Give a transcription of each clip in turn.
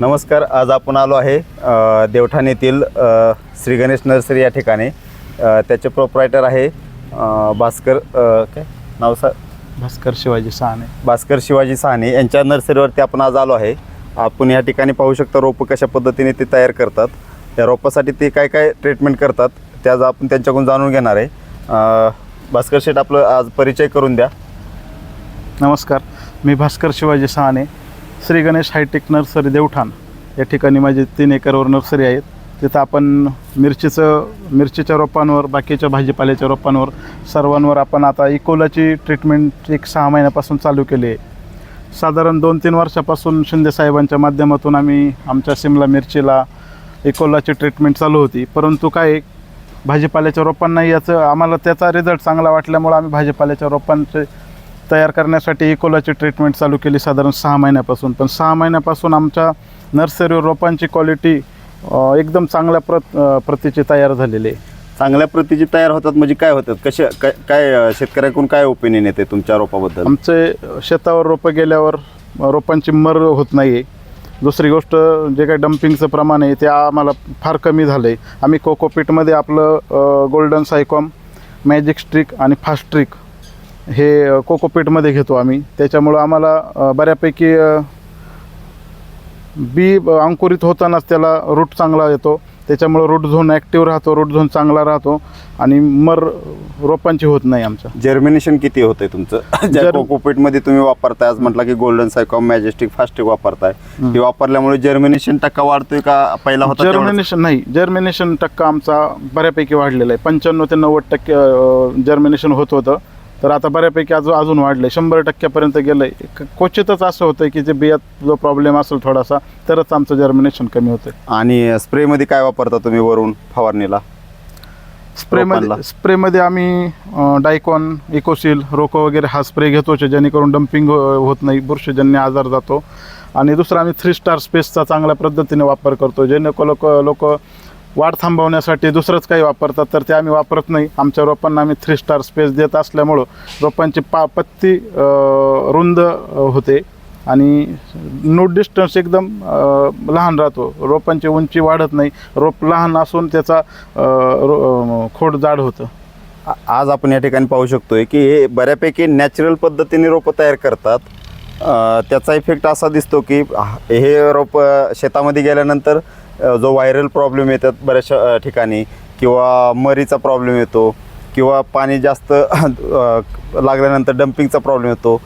नमस्कार. आज आपण आलो आहे देवठाण येथील श्री गणेश नर्सरी या ठिकाणी. त्याचे प्रोप्रायटर आहे भास्कर काय नाव सर? भास्कर शिवाजी साहने. भास्कर शिवाजी साहने यांच्या नर्सरीवरती आपण आज आलो आहे. आपण या ठिकाणी पाहू शकता रोपं कशा पद्धतीने ते तयार करतात. त्या रोपासाठी ते काय काय ट्रीटमेंट करतात त्याच आपण त्यांच्याकडून जाणून घेणार आहे. भास्कर शेठ, आपलं आज परिचय करून द्या. नमस्कार, मी भास्कर शिवाजी साहने, श्री गणेश हायटेक नर्सरी देवठाण या ठिकाणी माझी 3 एकरवर नर्सरी आहेत. तिथं आपण मिरचीच्या रोपांवर, बाकीच्या भाजीपाल्याच्या रोपांवर, सर्वांवर आपण आता इकोलाची ट्रीटमेंट 6 महिन्यापासून चालू केली आहे. साधारण 2-3 वर्षापासून शिंदे साहेबांच्या माध्यमातून आम्ही आमच्या सिमला मिरचीला इकोलाची ट्रीटमेंट चालू होती. परंतु काय भाजीपाल्याच्या रोपांना आम्हाला त्याचा रिझल्ट चांगला वाटल्यामुळे आम्ही भाजीपाल्याच्या रोपांचे तयार करण्यासाठी इकोलाची ट्रीटमेंट चालू केली साधारण 6 महिन्यापासून. पण 6 महिन्यापासून आमच्या नर्सरीवर रोपांची क्वालिटी एकदम चांगल्या प्रतीची तयार झालेली आहे. चांगल्या प्रतीची तयार होतात म्हणजे काय होतात, कसे काय शेतकऱ्याकडून काय ओपिनियन येते तुमच्या रोपाबद्दल? आमचे शेतावर रोपं गेल्यावर रोपांची मर होत नाही आहे. दुसरी गोष्ट, जे काही डम्पिंगचं प्रमाण आहे ते आम्हाला फार कमी झालं आहे. आम्ही कोकोपीटमध्ये आपलं गोल्डन सायकॉम, मॅजिक स्ट्रिक आणि फास्ट स्ट्रिक हे कोकोपीटमध्ये घेतो आम्ही. त्याच्यामुळं आम्हाला बऱ्यापैकी बी अंकुरित होतानाच त्याला रूट चांगला येतो. त्याच्यामुळं रूट झोन ॲक्टिव्ह राहतो, रूट झोन चांगला राहतो आणि मर रोपांची होत नाही. आमचं जर्मिनेशन किती होतंय तुमचं? ज्या कोकोपीटमध्ये तुम्ही वापरताय, आज म्हटलं की गोल्डन सायकॉम, मॅजेस्टिक, फास्टिक वापरताय, हे वापरल्यामुळे जर्मिनेशन टक्का वाढतोय का पहिला होता? जर्मिनेशन नाही, जर्मिनेशन टक्का आमचा बऱ्यापैकी वाढलेला आहे. 95 ते 90% जर्मिनेशन होत होतं, तर आता बऱ्यापैकी अजून वाढलं आहे, 100% गेलं आहे. क्वचितच असं होतं की जे बियात जो प्रॉब्लेम असेल थोडासा, तरच आमचं जर्मिनेशन कमी होतं. आणि स्प्रेमध्ये काय वापरता तुम्ही वरून फवारणीला? स्प्रेमध्ये आम्ही डायकॉन, इकोसील, रोको वगैरे हा स्प्रे घेतो, जेणेकरून डम्पिंग होत नाही, बुरशीजन्य आजार जातो. आणि दुसरा आम्ही 3 स्टार स्पेसचा चांगल्या पद्धतीने वापर करतो. जेणेकरून लोक वाढ थांबवण्यासाठी दुसरंच काही वापरतात, तर ते आम्ही वापरत नाही. आमच्या रोपांना आम्ही 3 स्टार स्पेस देत असल्यामुळं रोपांची पत्ती रुंद होते आणि नोट डिस्टन्स एकदम लहान राहतो. रोपांची उंची वाढत नाही, रोप लहान असून त्याचा खोड जाड होतं. आज आपण या ठिकाणी पाहू शकतोय की हे बऱ्यापैकी नॅचरल पद्धतीने रोपं तयार करतात. त्याचा इफेक्ट असा दिसतो की हे रोप शेतामध्ये गेल्यानंतर जो व्हायरल प्रॉब्लेम येतात बऱ्याचशा ठिकाणी, किंवा मरीचा प्रॉब्लेम येतो, किंवा पाणी जास्त लागल्यानंतर डम्पिंगचा प्रॉब्लेम येतो.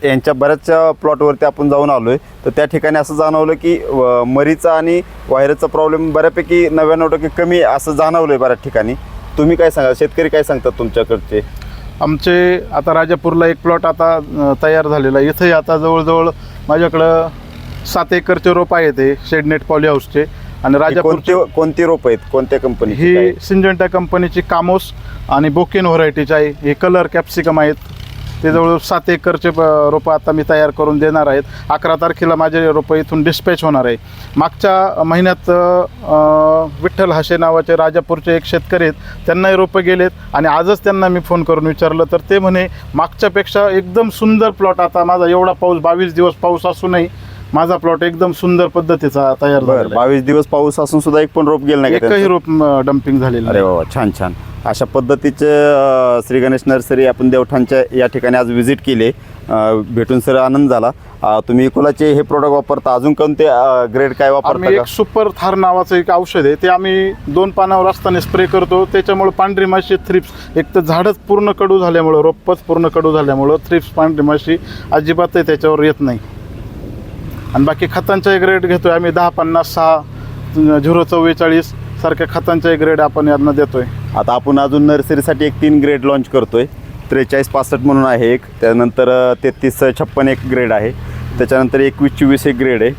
यांच्या बऱ्याचशा प्लॉटवरती आपण जाऊन आलो आहे, तर त्या ठिकाणी असं जाणवलं की मरीचा आणि व्हायरसचा प्रॉब्लेम बऱ्यापैकी 99% कमी असं जाणवलं आहे बऱ्याच ठिकाणी. तुम्ही काय सांगा, शेतकरी काय सांगतात तुमच्याकडचे? आमचे आता राजापूरला एक प्लॉट आता तयार झालेला आहे. इथंही आता जवळजवळ माझ्याकडं 7 एकरचे रोप आहे ते शेडनेट पॉली हाऊसचे. आणि राजापूरचे कोणती रोप आहेत, कोणत्या कंपनी? ही सिंजंटा कंपनीची कामोस आणि बोकेन व्हरायटीचे आहे. हे कलर कॅप्सिकम आहेत. ते जवळ 7 एकरचे रोपं आता मी तयार करून देणार आहेत. 11 तारखेला माझे रोपं इथून डिस्पॅच होणार आहे. मागच्या महिन्यात विठ्ठल हाशे नावाचे राजापूरचे एक शेतकरी आहेत, त्यांनाही रोपं गेलेत आणि आजच त्यांना मी फोन करून विचारलं, तर ते म्हणे मागच्यापेक्षा एकदम सुंदर प्लॉट. आता माझा एवढा पाऊस, 22 दिवस पाऊस असूनही माझा प्लॉट एकदम सुंदर पद्धतीचा तयार झाला. 22 दिवस पाऊस असून सुद्धा एक पण रोप गेलं नाही, एकही रोप डम्पिंग झालेलं. अरे वा, छान छान. अशा पद्धतीचे श्री गणेश नर्सरी आपण देवठाणच्या या ठिकाणी आज व्हिजिट केली. भेटून सर आनंद झाला. तुम्ही इकोलाचे हे प्रोडक्ट वापरता, अजून कोणते ग्रेड काय वापरता? एक सुपर थार नावाचं एक औषध आहे, ते आम्ही 2 पानावर असताना स्प्रे करतो. त्याच्यामुळे पांढरी माशी, थ्रिप्स, एक तर झाडच पूर्ण कडू झाल्यामुळं, रोपच पूर्ण कडू झाल्यामुळं थ्रिप्स, पांढरी माशी अजिबातही त्याच्यावर येत नाही. आणि बाकी खतांचा ग्रेड घेतोय आम्ही 10-50-6, 044 सारख्या खतांचा ग्रेड आपण यांना देतोय. आता आपण अजून नर्सरीसाठी एक 3 ग्रेड लॉन्च करतोय. 4365 म्हणून आहे एक, त्यानंतर 3356 एक ग्रेड आहे, त्याच्यानंतर 2124 एक ग्रेड आहे.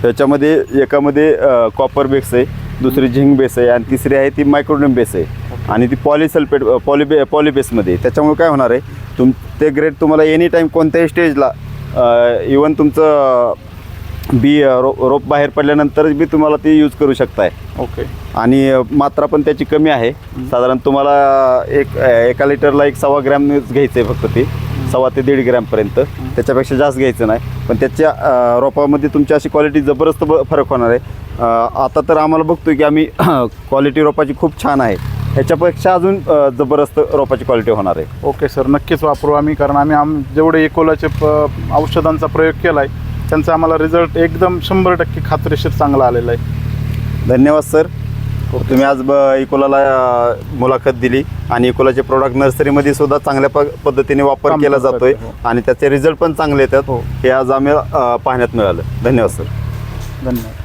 त्याच्यामध्ये एकामध्ये कॉपर बेस आहे, दुसरी झिंक बेस आहे आणि तिसरी आहे ती मायक्रोनियम बेस आहे आणि ती पॉलिसल्फेट पॉलीबेसमध्ये. त्याच्यामुळे काय होणार आहे, ते ग्रेड तुम्हाला एनी टाईम कोणत्याही स्टेजला, इवन तुमचं बी रोप बाहेर पडल्यानंतर बी तुम्हाला ते यूज करू शकताय. ओके. आणि मात्रा पण त्याची कमी आहे. साधारण तुम्हाला एका लिटरला 1.25 ग्रॅम घ्यायचं आहे फक्त, ते 1.25 ते 1.5 ग्रॅमपर्यंत, त्याच्यापेक्षा जास्त घ्यायचं नाही. पण त्याच्या रोपामध्ये तुमची अशी क्वालिटी जबरदस्त फरक होणार आहे. आता तर आम्हाला बघतोय की आम्ही क्वालिटी रोपाची खूप छान आहे, ह्याच्यापेक्षा अजून जबरदस्त रोपाची क्वालिटी होणार आहे. ओके सर, नक्कीच वापरू आम्ही, कारण आम्ही जेवढे इकोलाचे औषधांचा प्रयोग केला आहे त्यांचा आम्हाला रिझल्ट एकदम 100% खात्रीशीर चांगला आलेला आहे. धन्यवाद सर. तुम्ही आज इकोलाला मुलाखत दिली आणि इकोलाचे प्रोडक्ट नर्सरीमध्ये सुद्धा चांगल्या पद्धतीने वापर काम केला करतात, जातोय हो. आणि त्याचे रिझल्ट पण चांगले येतात. हे आज आम्हाला पाहण्यात मिळालं. धन्यवाद सर. धन्यवाद.